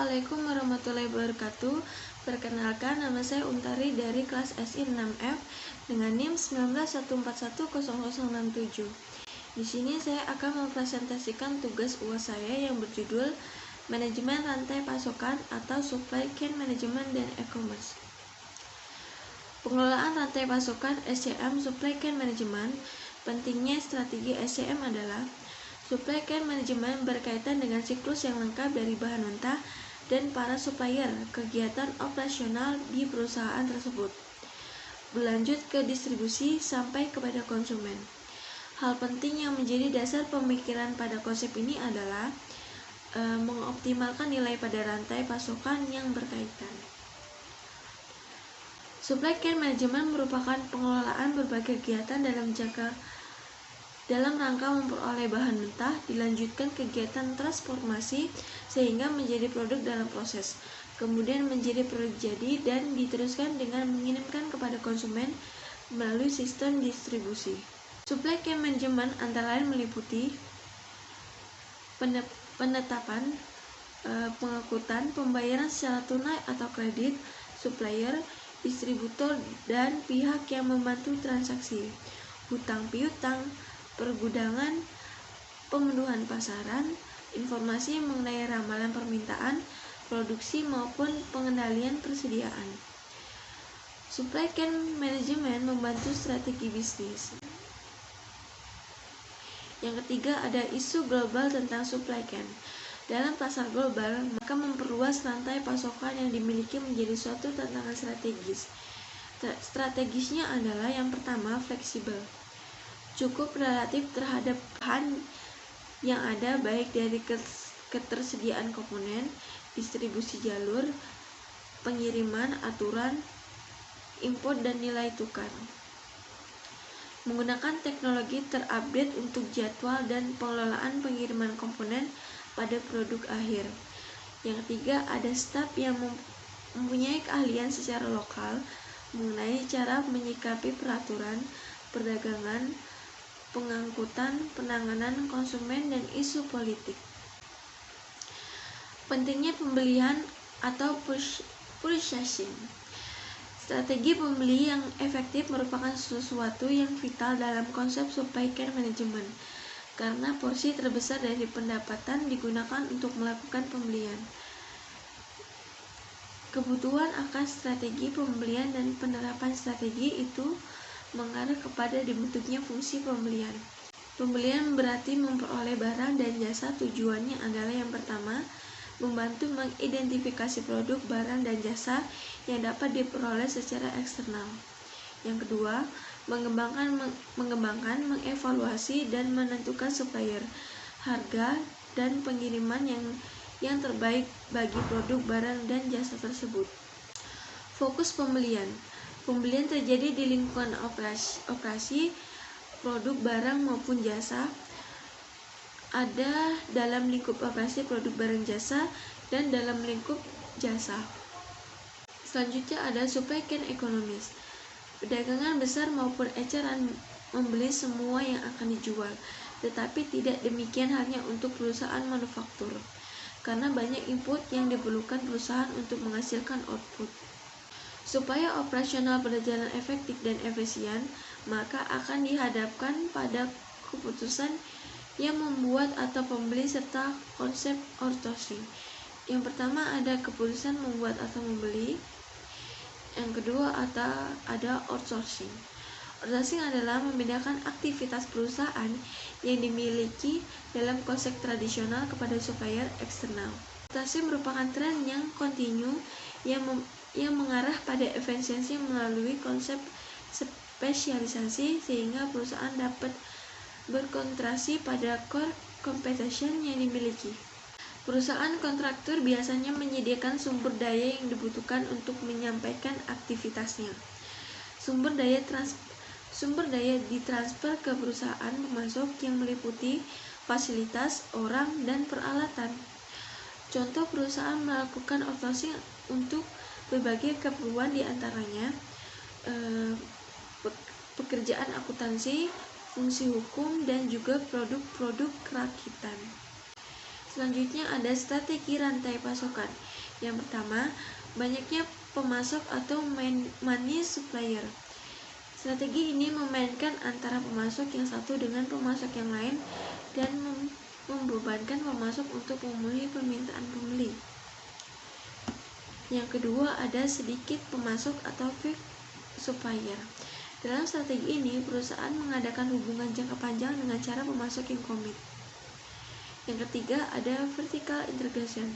Assalamualaikum warahmatullahi wabarakatuh. Perkenalkan, nama saya Untari dari kelas SI 6F dengan NIM 1914100067. Di sini saya akan mempresentasikan tugas UAS saya yang berjudul Manajemen Rantai Pasokan atau Supply Chain Management dan E-commerce. Pengelolaan rantai pasokan SCM Supply Chain Management. Pentingnya strategi SCM adalah Supply Chain Management berkaitan dengan siklus yang lengkap dari bahan mentah dan para supplier, kegiatan operasional di perusahaan tersebut, berlanjut ke distribusi sampai kepada konsumen. Hal penting yang menjadi dasar pemikiran pada konsep ini adalah mengoptimalkan nilai pada rantai pasokan yang berkaitan. Supply Chain Management merupakan pengelolaan berbagai kegiatan dalam rangka memperoleh bahan mentah, dilanjutkan kegiatan transformasi sehingga menjadi produk dalam proses, kemudian menjadi produk jadi dan diteruskan dengan mengirimkan kepada konsumen melalui sistem distribusi. Supply Chain Management antara lain meliputi penetapan, pengangkutan, pembayaran secara tunai atau kredit, supplier, distributor, dan pihak yang membantu transaksi, hutang piutang, pergudangan, pemenuhan pasaran, informasi mengenai ramalan permintaan, produksi maupun pengendalian persediaan. Supply Chain Management membantu strategi bisnis. Yang ketiga ada isu global tentang supply chain. Dalam pasar global, maka memperluas rantai pasokan yang dimiliki menjadi suatu tantangan strategis. Strategisnya adalah yang pertama, fleksibel. Cukup relatif terhadap bahan yang ada baik dari ketersediaan komponen, distribusi jalur, pengiriman, aturan, import dan nilai tukar. Menggunakan teknologi terupdate untuk jadwal dan pengelolaan pengiriman komponen pada produk akhir. Yang ketiga, ada staf yang mempunyai keahlian secara lokal mengenai cara menyikapi peraturan perdagangan, pengangkutan, penanganan konsumen, dan isu politik. Pentingnya pembelian atau purchasing. Strategi pembeli yang efektif merupakan sesuatu yang vital dalam konsep supply chain management, karena porsi terbesar dari pendapatan digunakan untuk melakukan pembelian. Kebutuhan akan strategi pembelian dan penerapan strategi itu mengarah kepada dibentuknya fungsi pembelian. Pembelian berarti memperoleh barang dan jasa. Tujuannya adalah yang pertama, membantu mengidentifikasi produk, barang, dan jasa yang dapat diperoleh secara eksternal. Yang kedua, mengembangkan, mengevaluasi, dan menentukan supplier, harga, dan pengiriman yang terbaik bagi produk, barang, dan jasa tersebut. Fokus pembelian. Pembelian terjadi di lingkungan operasi produk, barang, maupun jasa. Ada dalam lingkup operasi produk, barang, jasa, dan dalam lingkup jasa. Selanjutnya ada supply chain economics. Perdagangan besar maupun eceran membeli semua yang akan dijual, tetapi tidak demikian halnya untuk perusahaan manufaktur, karena banyak input yang diperlukan perusahaan untuk menghasilkan output. Supaya operasional berjalan efektif dan efisien, maka akan dihadapkan pada keputusan yang membuat atau pembeli serta konsep outsourcing. Yang pertama ada keputusan membuat atau membeli. Yang kedua ada outsourcing. Outsourcing adalah membedakan aktivitas perusahaan yang dimiliki dalam konsep tradisional kepada supplier eksternal. Outsourcing merupakan tren yang kontinu yang mengarah pada efisiensi melalui konsep spesialisasi sehingga perusahaan dapat berkonsentrasi pada core competition yang dimiliki. Perusahaan kontraktor biasanya menyediakan sumber daya yang dibutuhkan untuk menyampaikan aktivitasnya. Sumber daya ditransfer ke perusahaan pemasok yang meliputi fasilitas, orang, dan peralatan. Contoh perusahaan melakukan outsourcing untuk berbagai keperluan, diantaranya pekerjaan akuntansi, fungsi hukum, dan juga produk-produk kerakitan. Selanjutnya ada strategi rantai pasokan. Yang pertama, banyaknya pemasok atau money supplier. Strategi ini memainkan antara pemasok yang satu dengan pemasok yang lain dan membebankan pemasok untuk memenuhi permintaan pembeli. Yang kedua, ada sedikit pemasok atau fixed supplier. Dalam strategi ini, perusahaan mengadakan hubungan jangka panjang dengan cara pemasok yang komit. Yang ketiga, ada vertical integration.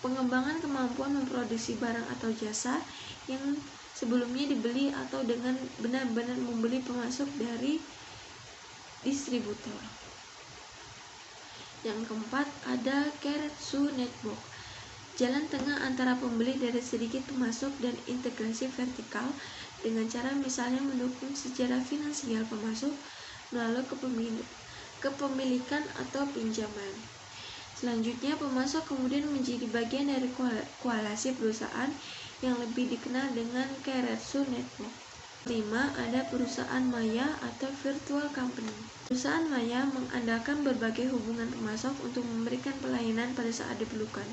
Pengembangan kemampuan memproduksi barang atau jasa yang sebelumnya dibeli atau dengan benar-benar membeli pemasok dari distributor. Yang keempat, ada Keiretsu Network. Jalan tengah antara pembeli dari sedikit pemasok dan integrasi vertikal dengan cara misalnya mendukung secara finansial pemasok melalui kepemilikan atau pinjaman. Selanjutnya, pemasok kemudian menjadi bagian dari koalisi perusahaan yang lebih dikenal dengan Keiretsu Network. 5. Ada perusahaan maya atau virtual company. Perusahaan maya mengandalkan berbagai hubungan pemasok untuk memberikan pelayanan pada saat diperlukan.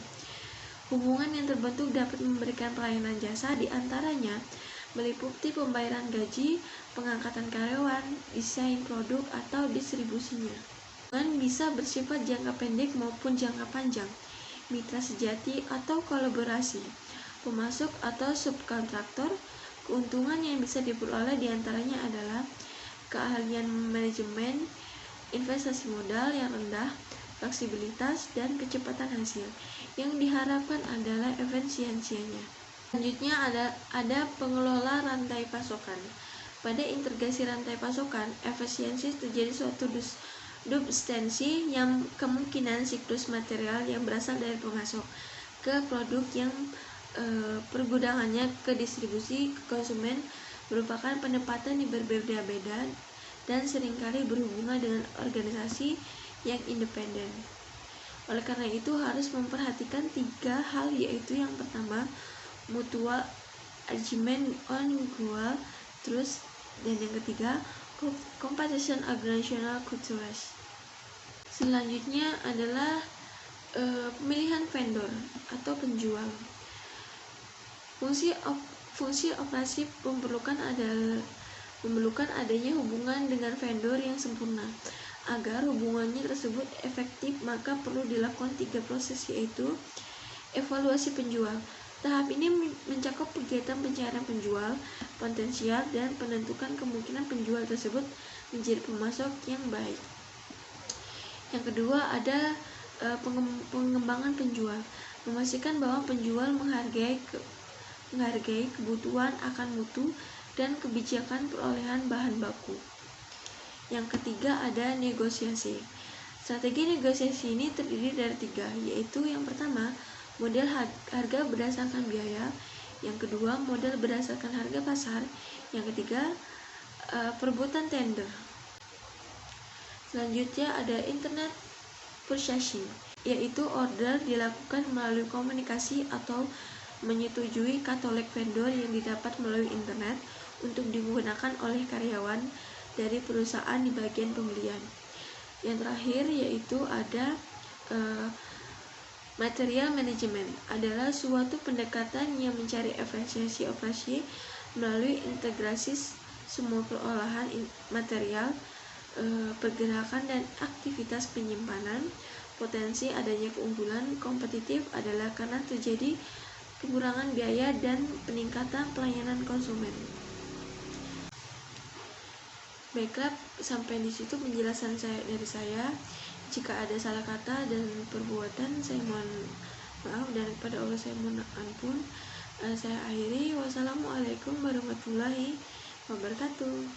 Hubungan yang terbentuk dapat memberikan pelayanan jasa, diantaranya meliputi pembayaran gaji, pengangkatan karyawan, desain produk, atau distribusinya. Hubungan bisa bersifat jangka pendek maupun jangka panjang, mitra sejati atau kolaborasi, pemasok atau subkontraktor. Keuntungan yang bisa diperoleh diantaranya adalah keahlian manajemen, investasi modal yang rendah, fleksibilitas, dan kecepatan hasil. Yang diharapkan adalah efisiensinya. Selanjutnya ada pengelola rantai pasokan. Pada integrasi rantai pasokan, efisiensi terjadi suatu substansi yang kemungkinan siklus material yang berasal dari pemasok ke produk yang pergudangannya ke distribusi ke konsumen merupakan penempatan yang berbeda-beda dan seringkali berhubungan dengan organisasi yang independen. Oleh karena itu harus memperhatikan 3 hal, yaitu yang pertama mutual agreement on goal trust, dan yang ketiga competition organizational cultures. Selanjutnya adalah pemilihan vendor atau penjual. Fungsi operasi memerlukan adanya hubungan dengan vendor yang sempurna. Agar hubungannya tersebut efektif, maka perlu dilakukan 3 proses, yaitu evaluasi penjual. Tahap ini mencakup kegiatan pencarian penjual potensial dan penentukan kemungkinan penjual tersebut menjadi pemasok yang baik. Yang kedua ada pengembangan penjual. Memastikan bahwa penjual menghargai kebutuhan akan mutu dan kebijakan perolehan bahan baku. Yang ketiga ada negosiasi. Strategi negosiasi ini terdiri dari 3, yaitu yang pertama model harga berdasarkan biaya, yang kedua model berdasarkan harga pasar, yang ketiga perebutan tender. Selanjutnya ada internet purchasing, yaitu order dilakukan melalui komunikasi atau menyetujui katalog vendor yang didapat melalui internet untuk digunakan oleh karyawan dari perusahaan di bagian pembelian. Yang terakhir yaitu ada material management, adalah suatu pendekatan yang mencari efisiensi operasi melalui integrasi semua perolahan material, pergerakan dan aktivitas penyimpanan. Potensi adanya keunggulan kompetitif adalah karena terjadi pengurangan biaya dan peningkatan pelayanan konsumen. Baiklah, sampai di situ penjelasan dari saya. Jika ada salah kata dan perbuatan, saya mohon maaf, dan kepada Allah saya mohon ampun. Saya akhiri. Wassalamualaikum warahmatullahi wabarakatuh.